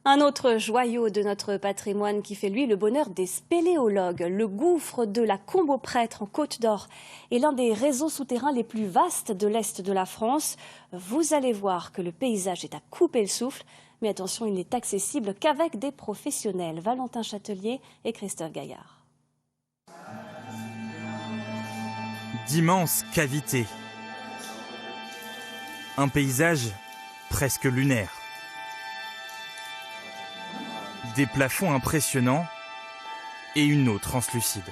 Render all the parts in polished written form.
Un autre joyau de notre patrimoine qui fait lui le bonheur des spéléologues. Le gouffre de la Combe-aux-Prêtres en Côte d'Or est l'un des réseaux souterrains les plus vastes de l'Est de la France. Vous allez voir que le paysage est à couper le souffle. Mais attention, il n'est accessible qu'avec des professionnels. Valentin Châtelier et Christophe Gaillard. D'immenses cavités. Un paysage presque lunaire. Des plafonds impressionnants et une eau translucide.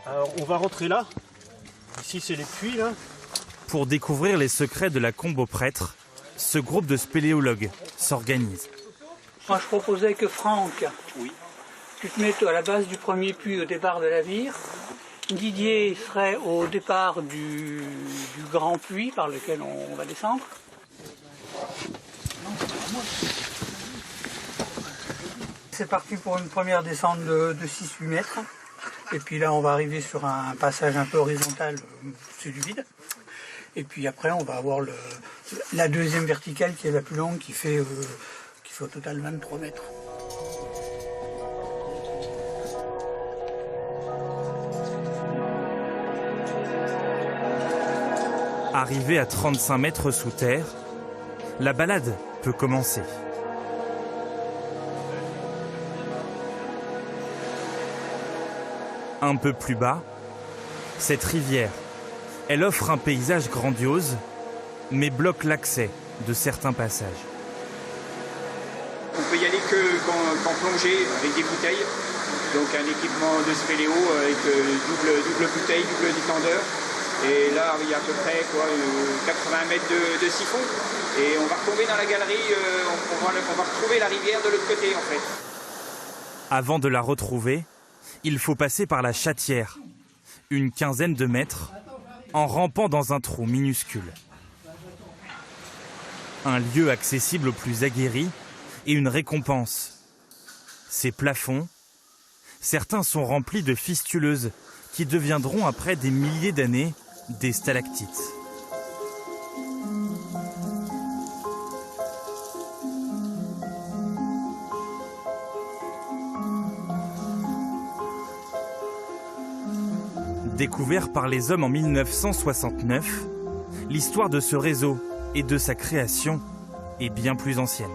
Alors on va rentrer là. Ici c'est les puits là. Pour découvrir les secrets de la Combe-aux-Prêtres, ce groupe de spéléologues s'organise. Moi je proposais que Franck, tu te mettes à la base du premier puits au départ de la vire. Didier serait au départ du grand puits par lequel on va descendre. C'est parti pour une première descente de 6-8 mètres. Et puis là, on va arriver sur un passage un peu horizontal, c'est du vide. Et puis après, on va avoir la deuxième verticale qui est la plus longue, qui fait au total 23 mètres. Arrivé à 35 mètres sous terre, la balade peut commencer. Un peu plus bas, cette rivière, elle offre un paysage grandiose, mais bloque l'accès de certains passages. On peut y aller qu'en plongée avec des bouteilles, donc un équipement de spéléo avec double bouteille, double détendeur. Et là, il y a à peu près 80 mètres de siphon. Et on va retomber dans la galerie, on va retrouver la rivière de l'autre côté en fait. Avant de la retrouver, il faut passer par la Chatière, une quinzaine de mètres, en rampant dans un trou minuscule. Un lieu accessible aux plus aguerris et une récompense. Ces plafonds, certains sont remplis de fistuleuses qui deviendront après des milliers d'années des stalactites. Découvert par les hommes en 1969, l'histoire de ce réseau et de sa création est bien plus ancienne.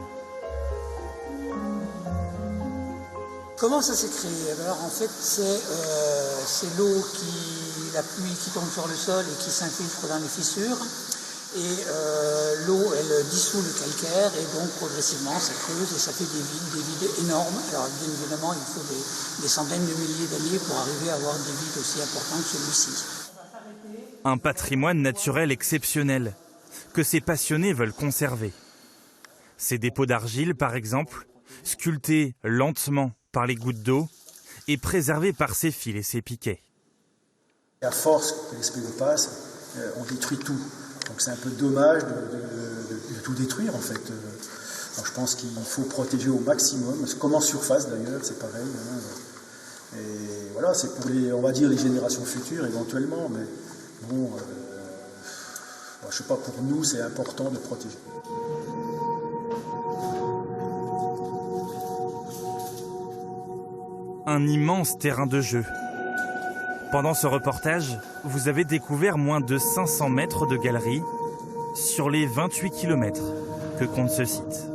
Comment ça s'est créé? Alors en fait, c'est l'eau la pluie qui tombe sur le sol et qui s'infiltre dans les fissures. Et l'eau, elle dissout le calcaire et donc progressivement ça creuse et ça fait des vides énormes. Alors bien évidemment, il faut des centaines de milliers d'années pour arriver à avoir des vides aussi importants que celui-ci. Un patrimoine naturel exceptionnel que ces passionnés veulent conserver. Ces dépôts d'argile, par exemple, sculptés lentement par les gouttes d'eau et préservés par ses fils et ses piquets. À force que les spéléos passent, on détruit tout. Donc c'est un peu dommage de tout détruire en fait. Donc je pense qu'il faut protéger au maximum, comme en surface d'ailleurs, c'est pareil. Hein. Et voilà, c'est pour on va dire les générations futures éventuellement, mais bon, je sais pas, pour nous c'est important de protéger. Un immense terrain de jeu. Pendant ce reportage, vous avez découvert moins de 500 mètres de galerie sur les 28 km que compte ce site.